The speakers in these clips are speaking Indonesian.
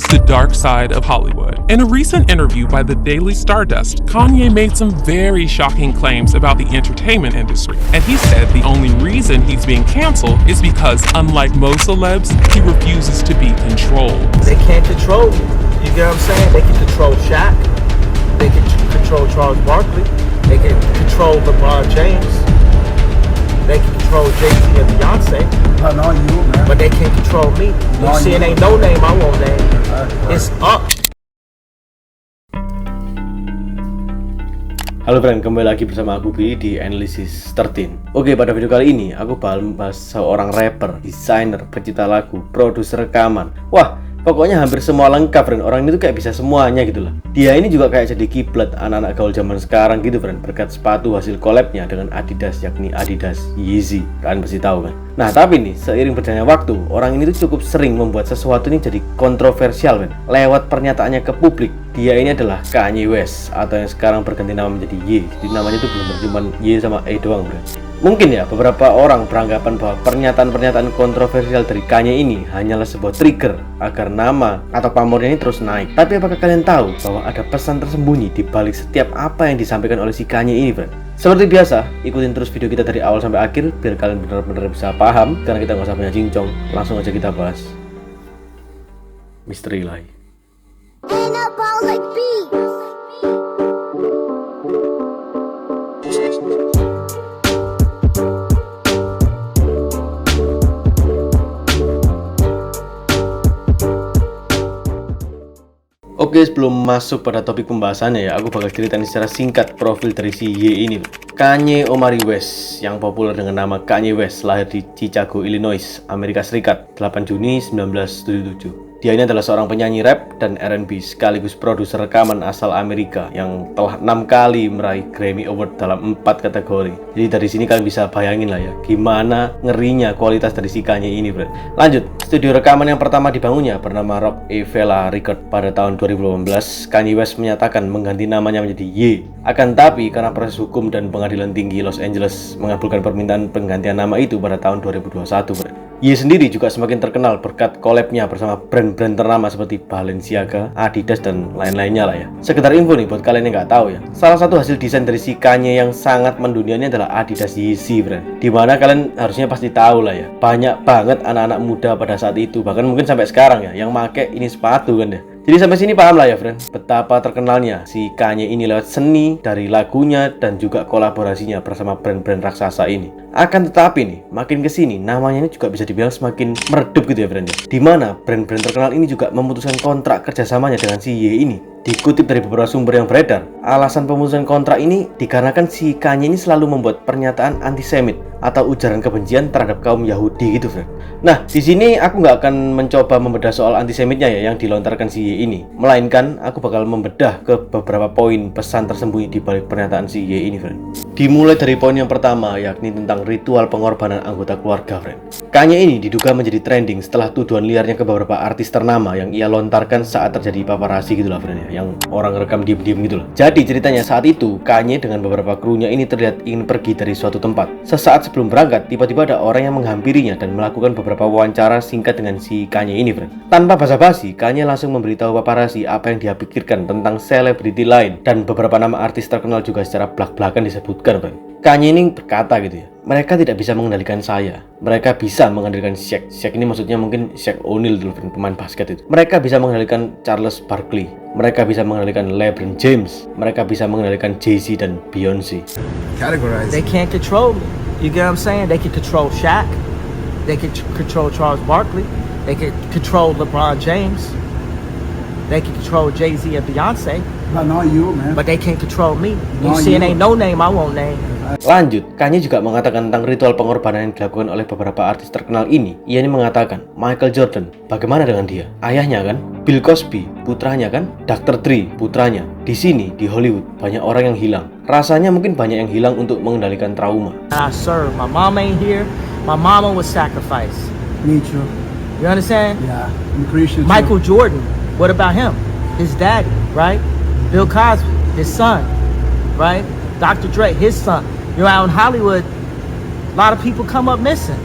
the dark side of Hollywood. In a recent interview by the Daily Stardust, Kanye made some very shocking claims about the entertainment industry. And he said the only reason he's being canceled is because, unlike most celebs, he refuses to be controlled. They can't control you. You get what I'm saying? They can control Shaq. They can control Charles Barkley. They can control LeBron James. They can control Jay-Z and Beyonce. But not you, man. But they can't control me. You see, it ain't no name I won't name. It's up. Halo friend, kembali lagi bersama aku Billy di Analysis 13. Oke, pada video kali ini aku bakal membahas seorang rapper, desainer, pencipta lagu, produser rekaman. Wah, pokoknya hampir semua lengkap friend. Orang ini tuh kayak bisa semuanya gitu lah. Dia ini juga kayak jadi kiblat anak-anak gaul zaman sekarang gitu friend, berkat sepatu hasil collabnya dengan Adidas, yakni Adidas Yeezy. Kalian pasti tahu kan. Nah tapi nih, seiring berjalannya waktu, orang ini tuh cukup sering membuat sesuatu ini jadi kontroversial friend, lewat pernyataannya ke publik. Dia ini adalah Kanye West, atau yang sekarang berganti nama menjadi Ye. Jadi namanya tuh belum cuma Y sama E doang friend. Mungkin ya beberapa orang beranggapan bahwa pernyataan-pernyataan kontroversial dari Kanye ini hanyalah sebuah trigger agar nama atau pamornya ini terus naik. Tapi apakah kalian tahu bahwa ada pesan tersembunyi di balik setiap apa yang disampaikan oleh si Kanye ini, friend? Seperti biasa, ikutin terus video kita dari awal sampai akhir biar kalian benar-benar bisa paham. Karena kita nggak usah banyak cincong, langsung aja kita bahas misteri lain. Oke, sebelum masuk pada topik pembahasannya ya, aku bakal ceritain secara singkat profil dari si Y ini. Kanye Omari West, yang populer dengan nama Kanye West, lahir di Chicago, Illinois, Amerika Serikat, 8 Juni 1977. Dia ini adalah seorang penyanyi rap dan R&B sekaligus produser rekaman asal Amerika yang telah 6 kali meraih Grammy Award dalam 4 kategori. Jadi dari sini kalian bisa bayangin lah ya, gimana ngerinya kualitas dari si Kanye ini, bro. Lanjut, studio rekaman yang pertama dibangunnya bernama Roc-A-Fella Record pada tahun 2018. Kanye West menyatakan mengganti namanya menjadi Ye. Akan tapi karena proses hukum dan pengadilan tinggi Los Angeles mengabulkan permintaan penggantian nama itu pada tahun 2021, bro. Ye sendiri juga semakin terkenal berkat collab-nya bersama brand-brand ternama seperti Balenciaga, Adidas, dan lain-lainnya lah ya. Sekedar info nih buat kalian yang nggak tahu ya, salah satu hasil desain dari si Kanye yang sangat mendunia ini adalah Adidas Yeezy brand. Dimana kalian harusnya pasti tahu lah ya, banyak banget anak-anak muda pada saat itu, bahkan mungkin sampai sekarang ya, yang make ini sepatu kan ya. Jadi sampai sini paham lah ya friend, betapa terkenalnya si Kanye ini lewat seni dari lagunya dan juga kolaborasinya bersama brand-brand raksasa ini. Akan tetapi nih, makin kesini namanya ini juga bisa dibilang semakin meredup gitu ya friend. Dimana brand-brand terkenal ini juga memutuskan kontrak kerjasamanya dengan si Ye ini. Dikutip dari beberapa sumber yang beredar, alasan pemutusan kontrak ini dikarenakan si Kanye ini selalu membuat pernyataan antisemit atau ujaran kebencian terhadap kaum Yahudi gitu, friend. Nah, di sini aku nggak akan mencoba membedah soal antisemitnya ya yang dilontarkan si Ye ini, melainkan aku bakal membedah ke beberapa poin pesan tersembunyi di balik pernyataan si Ye ini, friend. Dimulai dari poin yang pertama, yakni tentang ritual pengorbanan anggota keluarga, friend. Kanye ini diduga menjadi trending setelah tuduhan liarnya ke beberapa artis ternama yang ia lontarkan saat terjadi paparazzi gitu lah, friend ya, yang orang rekam diem-diem gitu loh. Jadi ceritanya saat itu Kanye dengan beberapa krunya ini terlihat ingin pergi dari suatu tempat. Sesaat sebelum berangkat, tiba-tiba ada orang yang menghampirinya dan melakukan beberapa wawancara singkat dengan si Kanye ini, friend. Tanpa basa-basi, Kanye langsung memberitahu paparazzi apa yang dia pikirkan tentang selebriti lain dan beberapa nama artis terkenal juga secara belak-belakan disebutkan, friend. Kanye ini berkata gitu ya, mereka tidak bisa mengendalikan saya, mereka bisa mengendalikan Shaq. Shaq ini maksudnya mungkin Shaq O'Neal dulu, pemain basket itu. Mereka bisa mengendalikan Charles Barkley, mereka bisa mengendalikan LeBron James, mereka bisa mengendalikan Jay-Z dan Beyonce. Categorize. They can't control me. You get what I'm saying? They can control Shaq. They can control Charles Barkley. They can control LeBron James. They can control Jay-Z and Beyonce. But not you, man. But they can't control me. You see, it ain't no name I won't name. Lanjut, Kanye juga mengatakan tentang ritual pengorbanan yang dilakukan oleh beberapa artis terkenal ini. Ia ini mengatakan, Michael Jordan, bagaimana dengan dia? Ayahnya kan? Bill Cosby, putranya kan? Dr. Dre, putranya. Di sini, di Hollywood, banyak orang yang hilang. Rasanya mungkin banyak yang hilang untuk mengendalikan trauma. I serve. My mom ain't here. My mama was sacrificed. Me too. You understand? Yeah, I'm Christian too. Michael Jordan, what about him? His daddy, right? Bill Cosby, his son, right? Dr. Dre, his son. You know, out in Hollywood, a lot of people come up missing.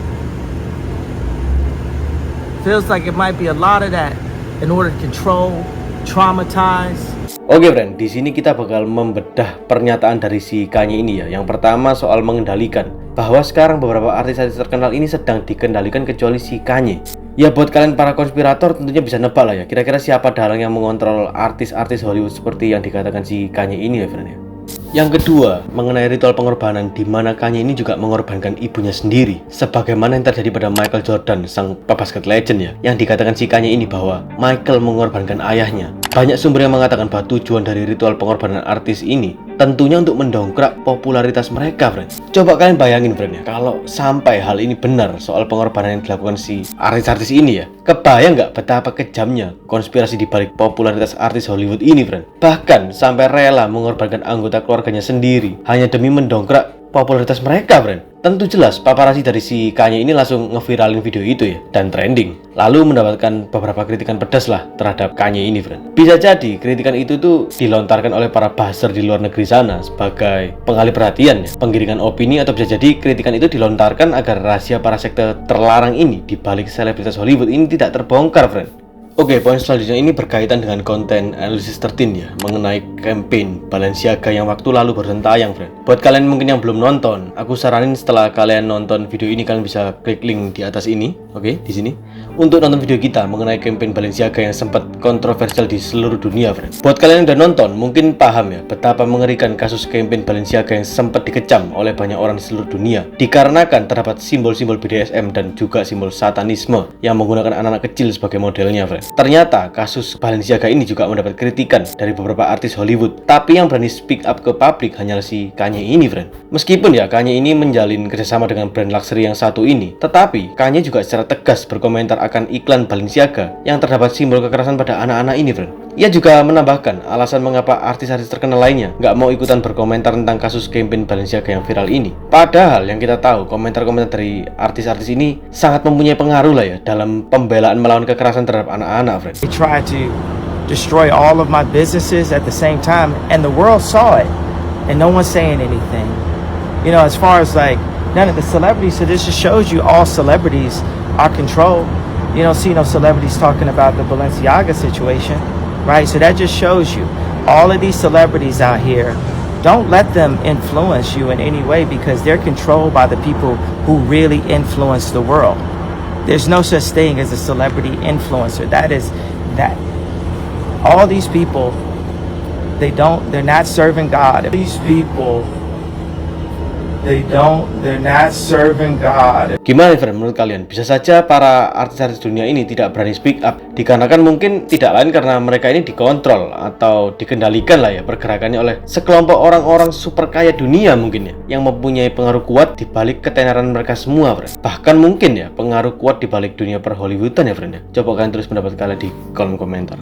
Feels like it might be a lot of that in order to control, traumatize. Oke friend, di sini kita bakal membedah pernyataan dari si Kanye ini ya. Yang pertama soal mengendalikan, bahwa sekarang beberapa artis-artis terkenal ini sedang dikendalikan kecuali si Kanye. Ya buat kalian para konspirator tentunya bisa nebak lah ya, kira-kira siapa dalang yang mengontrol artis-artis Hollywood seperti yang dikatakan si Kanye ini ya friend ya. Yang kedua, mengenai ritual pengorbanan di mana Kanye ini juga mengorbankan ibunya sendiri, sebagaimana yang terjadi pada Michael Jordan, sang pebasket legend ya, yang dikatakan si Kanye ini bahwa Michael mengorbankan ayahnya. Banyak sumber yang mengatakan bahwa tujuan dari ritual pengorbanan artis ini tentunya untuk mendongkrak popularitas mereka, friend. Coba kalian bayangin, friend ya, kalau sampai hal ini benar soal pengorbanan yang dilakukan si artis-artis ini ya, kebayang nggak betapa kejamnya konspirasi di balik popularitas artis Hollywood ini, friend. Bahkan sampai rela mengorbankan anggota keluarganya sendiri hanya demi mendongkrak popularitas mereka, friend. Tentu jelas paparazzi dari si Kanye ini langsung ngeviralin video itu ya, dan trending. Lalu mendapatkan beberapa kritikan pedas lah terhadap Kanye ini, friend. Bisa jadi kritikan itu tuh dilontarkan oleh para buzzer di luar negeri sana sebagai pengalih perhatian ya, penggiringan opini, atau bisa jadi kritikan itu dilontarkan agar rahasia para sekte terlarang ini di balik selebritas Hollywood ini tidak terbongkar, friend. Oke, poin selanjutnya ini berkaitan dengan konten Analysis 13 ya, mengenai campaign Balenciaga yang waktu lalu baru tayang, friend. Buat kalian mungkin yang belum nonton, aku saranin setelah kalian nonton video ini kalian bisa klik link di atas ini, oke, di sini, untuk nonton video kita mengenai campaign Balenciaga yang sempat kontroversial di seluruh dunia, friend. Buat kalian yang udah nonton, mungkin paham ya betapa mengerikan kasus campaign Balenciaga yang sempat dikecam oleh banyak orang di seluruh dunia, dikarenakan terdapat simbol-simbol BDSM dan juga simbol satanisme yang menggunakan anak-anak kecil sebagai modelnya, friend. Ternyata kasus Balenciaga ini juga mendapat kritikan dari beberapa artis Hollywood, tapi yang berani speak up ke publik hanyalah si Kanye ini, friend. Meskipun ya Kanye ini menjalin kerjasama dengan brand luxury yang satu ini, tetapi Kanye juga secara tegas berkomentar akan iklan Balenciaga yang terdapat simbol kekerasan pada anak-anak ini, friend. Ia juga menambahkan alasan mengapa artis-artis terkenal lainnya nggak mau ikutan berkomentar tentang kasus campaign Balenciaga yang viral ini. Padahal yang kita tahu, komentar-komentar dari artis-artis ini sangat mempunyai pengaruh lah ya dalam pembelaan melawan kekerasan terhadap anak-anak, friend. They tried to destroy all of my businesses at the same time, and the world saw it, and no one's saying anything. You know, as far as like none of the celebrities, so this just shows you all celebrities are controlled. You don't see no celebrities talking about the Balenciaga situation, right? So that just shows you all of these celebrities out here, don't let them influence you in any way because they're controlled by the people who really influence the world. There's no such thing as a celebrity influencer. That all these people, they're not serving God. These people, they're not serving God. Gimana friend menurut kalian? Bisa saja para artis-artis dunia ini tidak berani speak up dikarenakan mungkin tidak lain karena mereka ini dikontrol atau dikendalikan lah ya pergerakannya oleh sekelompok orang-orang super kaya dunia mungkin ya, yang mempunyai pengaruh kuat di balik ketenaran mereka semua, friend. Bahkan mungkin ya pengaruh kuat di balik dunia per-Hollywoodan ya, friend ya. Coba kalian tulis pendapat kalian di kolom komentar.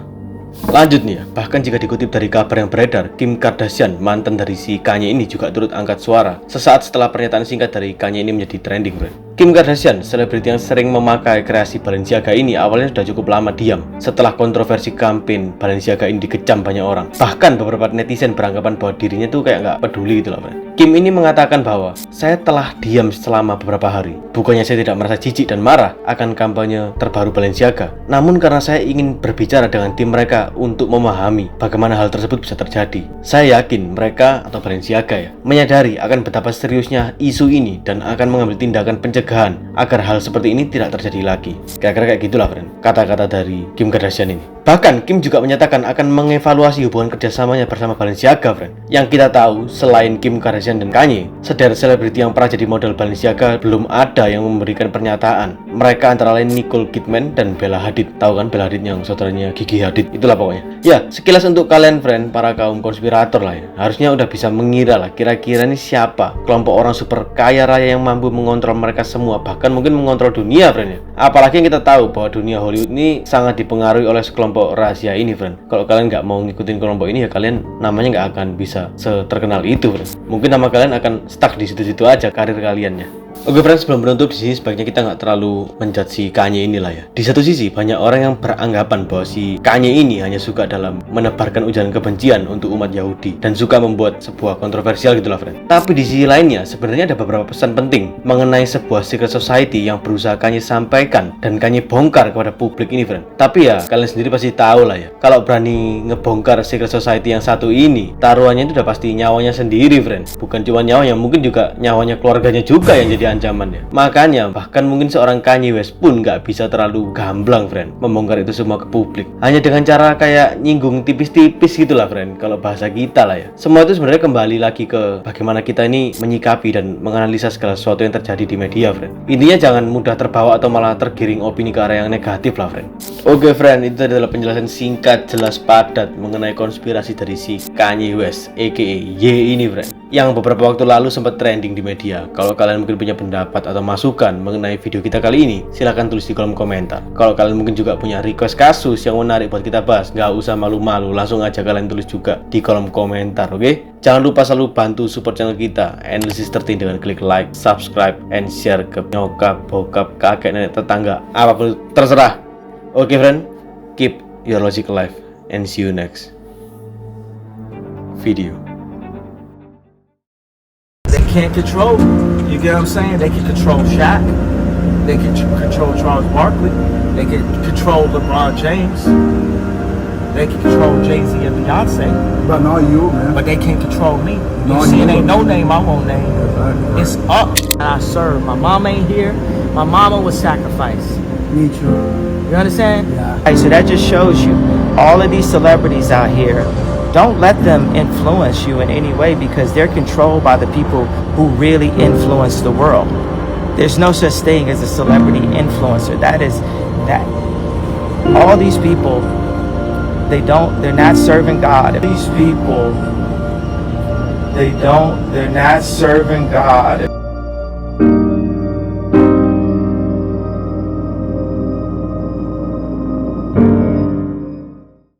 Lanjut nih ya, bahkan jika dikutip dari kabar yang beredar, Kim Kardashian, mantan dari si Kanye ini juga turut angkat suara sesaat setelah pernyataan singkat dari Kanye ini menjadi trending, friend. Kim Kardashian, selebriti yang sering memakai kreasi Balenciaga ini, awalnya sudah cukup lama diam setelah kontroversi campaign Balenciaga ini dikecam banyak orang. Bahkan beberapa netizen beranggapan bahwa dirinya tuh kayak nggak peduli gitu loh, friend. Kim ini mengatakan bahwa saya telah diam selama beberapa hari. Bukannya saya tidak merasa jijik dan marah akan kampanye terbaru Balenciaga, namun karena saya ingin berbicara dengan tim mereka untuk memahami bagaimana hal tersebut bisa terjadi. Saya yakin mereka atau Balenciaga ya menyadari akan betapa seriusnya isu ini dan akan mengambil tindakan pencegahan agar hal seperti ini tidak terjadi lagi. Kira-kira kayak gitulah, friend, kata-kata dari Kim Kardashian ini. Bahkan Kim juga menyatakan akan mengevaluasi hubungan kerjasamanya bersama Balenciaga, friend. Yang kita tahu, selain Kim Kardashian dan Kanye, sederet selebriti yang pernah jadi model Balenciaga belum ada yang memberikan pernyataan. Mereka antara lain Nicole Kidman dan Bella Hadid. Tahu kan Bella Hadid yang saudaranya Gigi Hadid? Itulah pokoknya. Ya, sekilas untuk kalian, friend, para kaum konspirator lah ya. Harusnya udah bisa mengira lah kira-kira ini siapa kelompok orang super kaya raya yang mampu mengontrol mereka semua, bahkan mungkin mengontrol dunia, friend ya. Apalagi yang kita tahu bahwa dunia Hollywood ini sangat dipengaruhi oleh sekelompok rahasia ini, friend. Kalau kalian nggak mau ngikutin kelompok ini ya kalian namanya nggak akan bisa seterkenal itu, friend. Mungkin nama kalian akan stuck di situ-situ aja karir kaliannya. Oke friends, sebelum menutup di sini sebaiknya kita nggak terlalu menjudge si Kanye inilah ya. Di satu sisi banyak orang yang beranggapan bahwa si Kanye ini hanya suka dalam menebarkan ujaran kebencian untuk umat Yahudi dan suka membuat sebuah kontroversial gitulah friend. Tapi di sisi lainnya sebenarnya ada beberapa pesan penting mengenai sebuah secret society yang berusaha Kanye sampaikan dan Kanye bongkar kepada publik ini friend. Tapi ya kalian sendiri pasti tahu lah ya, kalau berani ngebongkar secret society yang satu ini, taruhannya itu udah pasti nyawanya sendiri friend. Bukan cuma nyawanya, mungkin juga nyawanya keluarganya juga yang jadi ancaman ya. Makanya bahkan mungkin seorang Kanye West pun nggak bisa terlalu gamblang friend membongkar itu semua ke publik, hanya dengan cara kayak nyinggung tipis-tipis gitulah friend, kalau bahasa kita lah ya. Semua itu sebenarnya kembali lagi ke bagaimana kita ini menyikapi dan menganalisa segala sesuatu yang terjadi di media friend. Intinya jangan mudah terbawa atau malah tergiring opini ke arah yang negatif lah friend. Oke friend, itu adalah penjelasan singkat jelas padat mengenai konspirasi dari si Kanye West aka Ye ini friend, yang beberapa waktu lalu sempat trending di media. Kalau kalian mungkin punya pendapat atau masukan mengenai video kita kali ini, silahkan tulis di kolom komentar. Kalau kalian mungkin juga punya request kasus yang menarik buat kita bahas, nggak usah malu-malu, langsung aja kalian tulis juga di kolom komentar, oke? Jangan lupa selalu bantu support channel kita Analysis 13 dengan klik like, subscribe, and share ke nyokap, bokap, kakek, nenek, tetangga, apapun terserah. Oke friend, keep your logic alive and see you next video. They can't control me. You get what I'm saying? They can control Shaq. They can control Charles Barkley. They can control LeBron James. They can control Jay-Z and Beyonce. But not you, man. But they can't control me. You Not see, you. it ain't no name I won't name. Exactly. It's up. I serve. My mom ain't here. My mama was sacrificed. Me too. You understand? Yeah. Hey, so that just shows you all of these celebrities out here. Don't let them influence you in any way because they're controlled by the people who really influence the world. There's no such thing as a celebrity influencer. That all these people, they're not serving God. These people, they're not serving God.